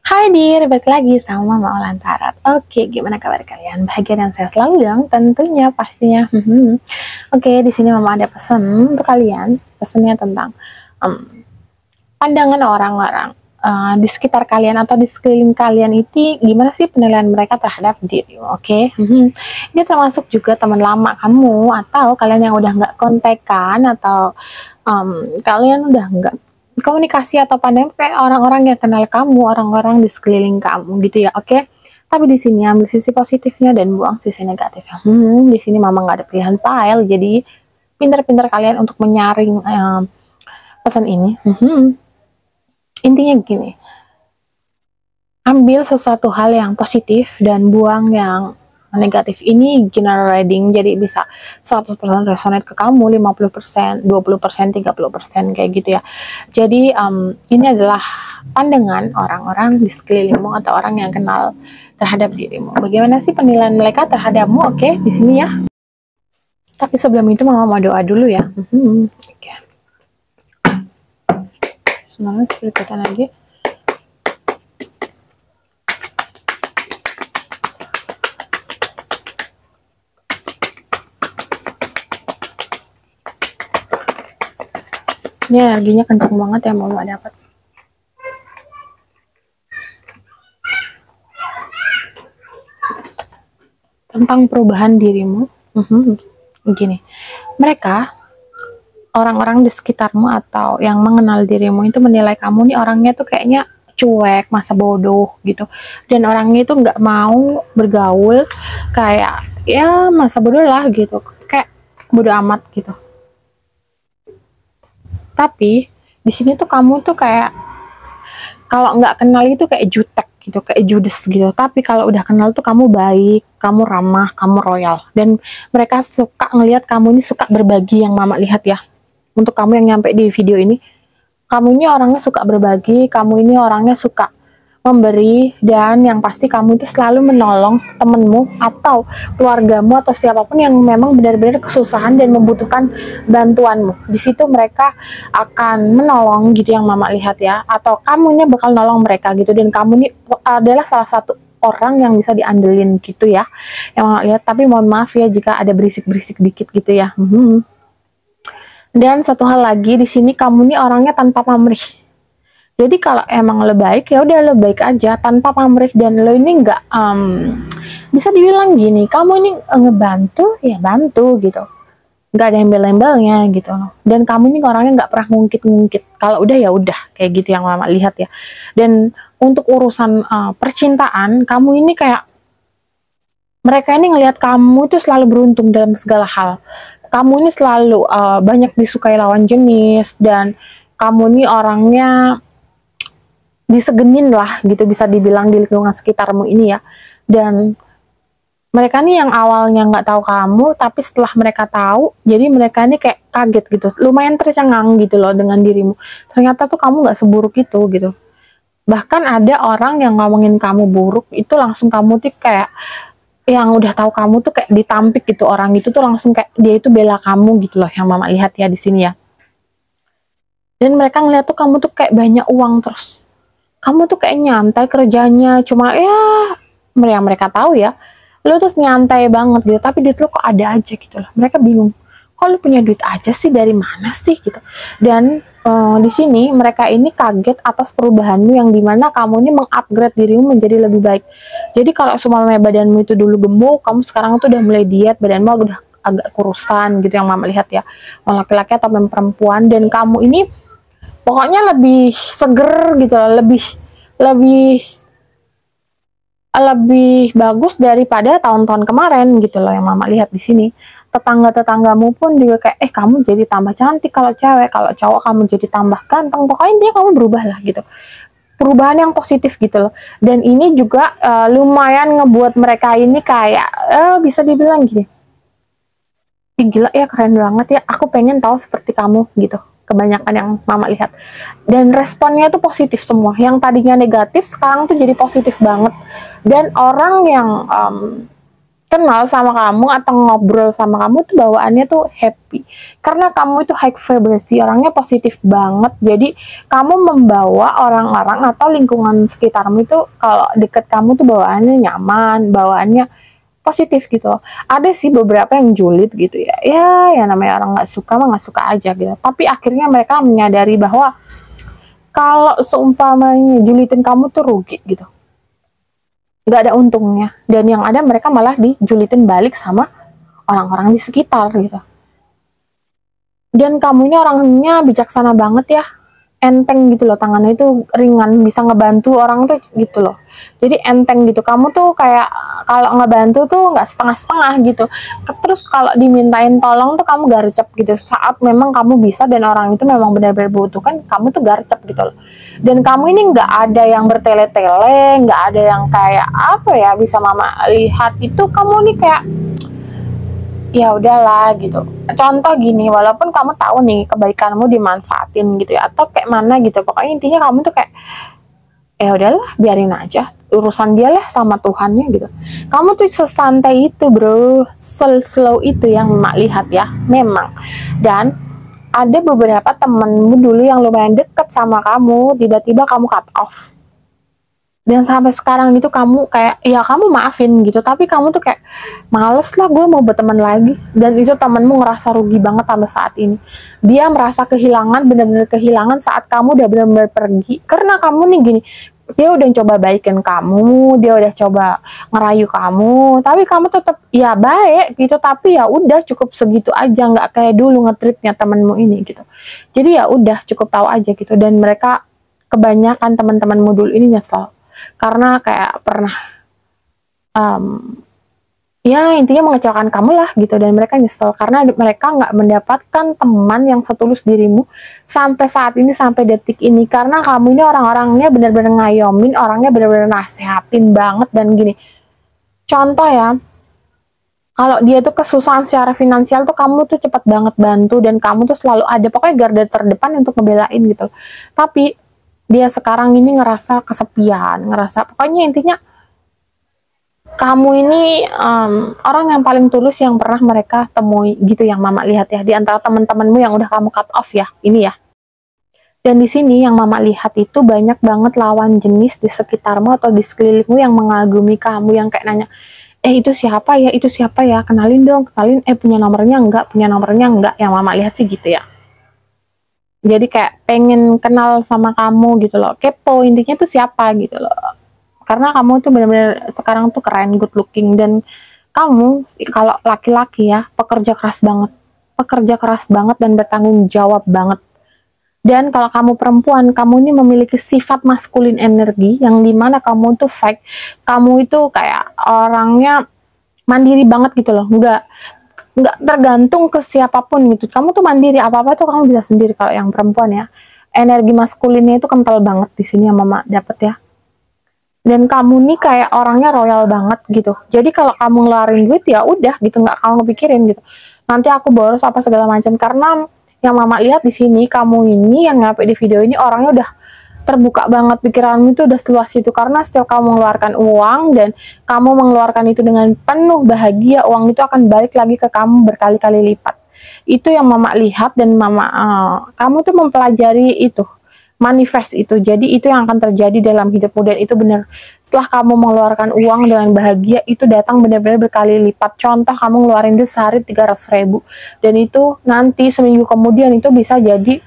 Hai dir, balik lagi sama Mama Olan Tarot. Oke, gimana kabar kalian? Bahagia dan sehat selalu dong, tentunya pastinya. Oke, di sini Mama ada pesan untuk kalian. Pesannya tentang em, pandangan orang-orang di sekitar kalian atau di sekeliling kalian itu gimana sih penilaian mereka terhadap diri? Oke, ini termasuk juga teman lama kamu atau kalian yang udah nggak kontekan atau kalian udah nggak komunikasi atau pandang kayak orang-orang yang kenal kamu, orang-orang di sekeliling kamu gitu ya, oke? Tapi di sini ambil sisi positifnya dan buang sisi negatifnya. Di sini Mama nggak ada pilihan file, jadi pintar-pintar kalian untuk menyaring pesan ini. Intinya gini, ambil sesuatu hal yang positif dan buang yang negatif. Ini general reading, jadi bisa 100% resonate ke kamu, 50%, 20%, 30% kayak gitu ya. Jadi ini adalah pandangan orang-orang di sekelilingmu atau orang yang kenal terhadap dirimu. Bagaimana sih penilaian mereka terhadapmu? Oke, di sini ya. Tapi sebelum itu Mama mau doa dulu ya. Oke. Semangat ceritakan lagi. Ini energinya kencang banget ya Mama dapat. Tentang perubahan dirimu. Gini, mereka orang-orang di sekitarmu atau yang mengenal dirimu itu menilai kamu nih orangnya tuh kayaknya cuek, masa bodoh gitu, dan orangnya itu nggak mau bergaul, kayak ya masa bodoh lah gitu, kayak bodoh amat gitu. Tapi di sini tuh kamu tuh kayak kalau nggak kenal itu kayak jutek gitu, kayak judes gitu. Tapi kalau udah kenal tuh kamu baik, kamu ramah, kamu royal, dan mereka suka ngelihat kamu ini suka berbagi. Yang Mama lihat ya, untuk kamu yang nyampe di video ini, kamu ini orangnya suka berbagi, kamu ini orangnya suka memberi, dan yang pasti kamu itu selalu menolong temenmu atau keluargamu atau siapapun yang memang benar-benar kesusahan dan membutuhkan bantuanmu. Di situ mereka akan menolong gitu yang Mama lihat ya, atau kamu ini bakal nolong mereka gitu, dan kamu ini adalah salah satu orang yang bisa diandelin gitu ya yang Mama lihat. Tapi mohon maaf ya jika ada berisik-berisik dikit gitu ya. Dan satu hal lagi, di sini kamu nih orangnya tanpa pamrih. Jadi kalau emang lo baik ya udah lo baik aja tanpa pamrih, dan lo ini nggak bisa dibilang gini, kamu ini ngebantu ya bantu gitu, nggak ada embel-embelnya gitu loh. Dan kamu ini orangnya nggak pernah ngungkit-ngungkit. Kalau udah ya udah kayak gitu yang Mama lihat ya. Dan untuk urusan percintaan, kamu ini kayak mereka ini ngelihat kamu itu selalu beruntung dalam segala hal. Kamu ini selalu banyak disukai lawan jenis, dan kamu ini orangnya disegenin lah gitu, bisa dibilang di lingkungan sekitarmu ini ya. Dan mereka nih yang awalnya nggak tahu kamu, tapi setelah mereka tahu, jadi mereka ini kayak kaget gitu, lumayan tercengang gitu loh dengan dirimu. Ternyata tuh kamu nggak seburuk itu gitu. Bahkan ada orang yang ngomongin kamu buruk, itu langsung kamu tuh kayak yang udah tahu kamu tuh kayak ditampik gitu, orang itu tuh langsung kayak dia itu bela kamu gitu loh yang Mama lihat ya di sini ya. Dan mereka ngeliat tuh kamu tuh kayak banyak uang, terus kamu tuh kayak nyantai kerjanya, cuma ya mereka tahu ya lo tuh nyantai banget gitu, tapi duit lo kok ada aja gitu loh. Mereka bingung, kok lo punya duit aja sih, dari mana sih gitu. Dan di sini mereka ini kaget atas perubahanmu, yang dimana kamu ini mengupgrade dirimu menjadi lebih baik. Jadi kalau semuanya badanmu itu dulu gemuk, kamu sekarang tuh udah mulai diet, badanmu udah agak kurusan gitu yang Mama lihat ya, mau laki-laki atau perempuan. Dan kamu ini pokoknya lebih seger gitu loh, lebih bagus daripada tahun-tahun kemarin gitu loh yang Mama lihat di sini. Tetangga-tetanggamu pun juga kayak kamu jadi tambah cantik kalau cewek, kalau cowok kamu jadi tambah ganteng. Pokoknya dia kamu berubah lah gitu. Perubahan yang positif gitu loh. Dan ini juga lumayan ngebuat mereka ini kayak bisa dibilang gini, gila ya, keren banget ya, aku pengen tahu seperti kamu gitu. Kebanyakan yang Mama lihat, dan responnya itu positif semua. Yang tadinya negatif sekarang tuh jadi positif banget. Dan orang yang kenal sama kamu atau ngobrol sama kamu tuh bawaannya tuh happy, karena kamu itu high vibration, orangnya positif banget. Jadi kamu membawa orang-orang atau lingkungan sekitarmu itu kalau deket kamu tuh bawaannya nyaman, bawaannya positif gitu. Ada sih beberapa yang julid gitu ya, ya namanya orang nggak suka mah nggak suka aja gitu, tapi akhirnya mereka menyadari bahwa kalau seumpamanya julitin kamu tuh rugi gitu, nggak ada untungnya, dan yang ada mereka malah dijulitin balik sama orang-orang di sekitar gitu. Dan kamu ini orangnya bijaksana banget ya, enteng gitu loh, tangannya itu ringan, bisa ngebantu orang tuh gitu loh. Jadi enteng gitu, kamu tuh kayak kalau ngebantu tuh nggak setengah-setengah gitu. Terus kalau dimintain tolong tuh kamu garcep gitu, saat memang kamu bisa dan orang itu memang benar-benar butuhkan, kamu tuh garcep gitu loh. Dan kamu ini nggak ada yang bertele-tele, nggak ada yang kayak apa ya, bisa mama lihat itu kamu nih kayak ya udahlah gitu. Contoh gini, walaupun kamu tahu nih kebaikanmu dimanfaatin gitu ya, atau kayak mana gitu, pokoknya intinya kamu tuh kayak ya udahlah biarin aja, urusan dia lah sama Tuhannya gitu. Kamu tuh sesantai itu bro, slow itu yang mak lihat ya memang. Dan ada beberapa temenmu dulu yang lumayan deket sama kamu, tiba-tiba kamu cut off. Dan sampai sekarang itu kamu kayak ya kamu maafin gitu, tapi kamu tuh kayak males lah gue mau berteman lagi. Dan itu temenmu ngerasa rugi banget sampai saat ini, dia merasa kehilangan, benar-benar kehilangan saat kamu udah benar-benar pergi. Karena kamu nih gini, dia udah coba baikin kamu, dia udah coba ngerayu kamu, tapi kamu tetap ya baik gitu, tapi ya udah cukup segitu aja, nggak kayak dulu nge-treatnya temenmu ini gitu. Jadi ya udah cukup tahu aja gitu. Dan mereka kebanyakan teman-temanmu dulu ini nyesel karena kayak pernah ya intinya mengecewakan kamu lah gitu, dan mereka nyesel karena mereka nggak mendapatkan teman yang setulus dirimu sampai saat ini, sampai detik ini. Karena kamu ini orang-orangnya benar-benar ngayomin, orangnya benar-benar nasehatin banget. Dan gini, contoh ya, kalau dia tuh kesusahan secara finansial tuh kamu tuh cepat banget bantu, dan kamu tuh selalu ada, pokoknya garda terdepan untuk ngebelain gitu. Tapi dia sekarang ini ngerasa kesepian, ngerasa pokoknya intinya kamu ini orang yang paling tulus yang pernah mereka temui gitu, yang mama lihat ya, di antara teman-temanmu yang udah kamu cut off ya ini ya. Dan di sini yang mama lihat itu banyak banget lawan jenis di sekitarmu atau di sekelilingmu yang mengagumi kamu, yang kayak nanya, itu siapa ya, itu siapa ya, kenalin dong, kenalin, punya nomornya enggak, punya nomornya enggak. Yang mama lihat sih gitu ya. Jadi kayak pengen kenal sama kamu gitu loh, kepo intinya tuh siapa gitu loh. Karena kamu tuh benar-benar sekarang tuh keren, good looking, dan kamu kalau laki-laki ya pekerja keras banget dan bertanggung jawab banget. Dan kalau kamu perempuan, kamu ini memiliki sifat maskulin energi yang dimana kamu tuh fake, kamu itu kayak orangnya mandiri banget gitu loh, nggak tergantung ke siapapun gitu. Kamu tuh mandiri, apa-apa tuh kamu bisa sendiri. Kalau yang perempuan ya, energi maskulinnya itu kental banget di sini yang mama dapet ya. Dan kamu nih kayak orangnya royal banget gitu. Jadi kalau kamu ngeluarin duit ya udah gitu, nggak kamu pikirin gitu, nanti aku boros apa segala macam. Karena yang mama lihat di sini, kamu ini yang ngapain di video ini orangnya udah terbuka banget, pikiranmu itu udah seluas itu. Karena setiap kamu mengeluarkan uang dan kamu mengeluarkan itu dengan penuh bahagia, uang itu akan balik lagi ke kamu berkali-kali lipat. Itu yang mama lihat, dan mama kamu tuh mempelajari itu, manifest itu. Jadi itu yang akan terjadi dalam hidupmu, dan itu benar. Setelah kamu mengeluarkan uang dengan bahagia, itu datang benar-benar berkali lipat. Contoh, kamu ngeluarin duit sehari 300.000, dan itu nanti seminggu kemudian itu bisa jadi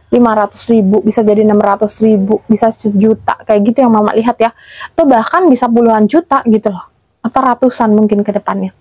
500.000, bisa jadi 600.000, bisa 1 juta, kayak gitu yang mama lihat ya. Atau bahkan bisa puluhan juta gitu loh, atau ratusan mungkin ke depannya.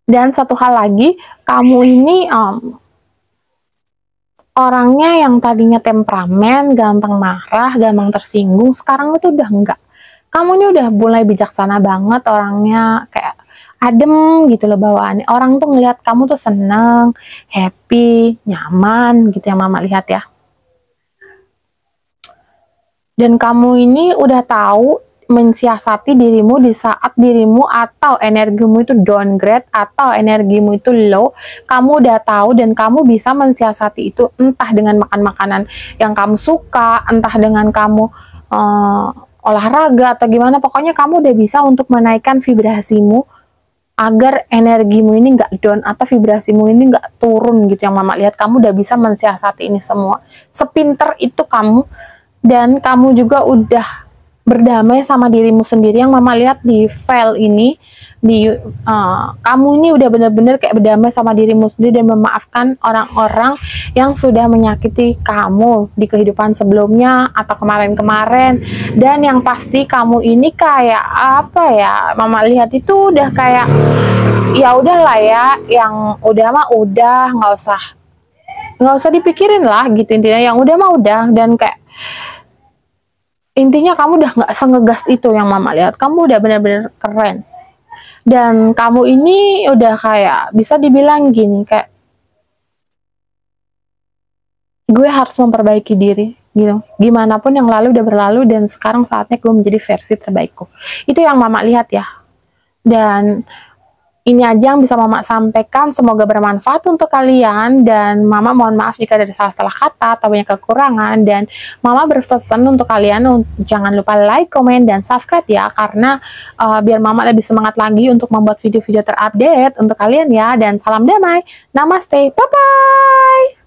Dan satu hal lagi, kamu ini orangnya yang tadinya temperamen, gampang marah, gampang tersinggung, sekarang itu udah enggak. Kamu ini udah mulai bijaksana banget, orangnya kayak adem gitu loh bawaannya. Orang tuh ngelihat kamu tuh seneng, happy, nyaman gitu yang mama lihat ya. Dan kamu ini udah tahu mensiasati dirimu di saat dirimu atau energimu itu downgrade atau energimu itu low. Kamu udah tahu dan kamu bisa mensiasati itu, entah dengan makan makanan yang kamu suka, entah dengan kamu olahraga atau gimana. Pokoknya kamu udah bisa untuk menaikkan vibrasimu agar energimu ini nggak down atau vibrasimu ini nggak turun gitu. Yang mama lihat kamu udah bisa mensiasati ini semua. Sepinter itu kamu, dan kamu juga udah berdamai sama dirimu sendiri. Yang mama lihat di file ini, kamu ini udah bener-bener kayak berdamai sama dirimu sendiri dan memaafkan orang-orang yang sudah menyakiti kamu di kehidupan sebelumnya atau kemarin-kemarin. Dan yang pasti kamu ini kayak apa ya, mama lihat itu udah kayak ya udahlah ya, yang udah mah udah, nggak usah dipikirin lah gitu intinya. Yang udah mah udah, dan kayak intinya kamu udah nggak sengegas itu. Yang mama lihat kamu udah bener-bener keren, dan kamu ini udah kayak bisa dibilang gini, kayak gue harus memperbaiki diri gitu. Gimana pun yang lalu udah berlalu, dan sekarang saatnya gue menjadi versi terbaikku. Itu yang mama lihat ya. Dan ini aja yang bisa mama sampaikan, semoga bermanfaat untuk kalian. Dan mama mohon maaf jika ada salah-salah kata atau banyak kekurangan. Dan mama berpesan untuk kalian, jangan lupa like, komen, dan subscribe ya, karena biar mama lebih semangat lagi untuk membuat video-video terupdate untuk kalian ya. Dan salam damai, namaste, bye-bye.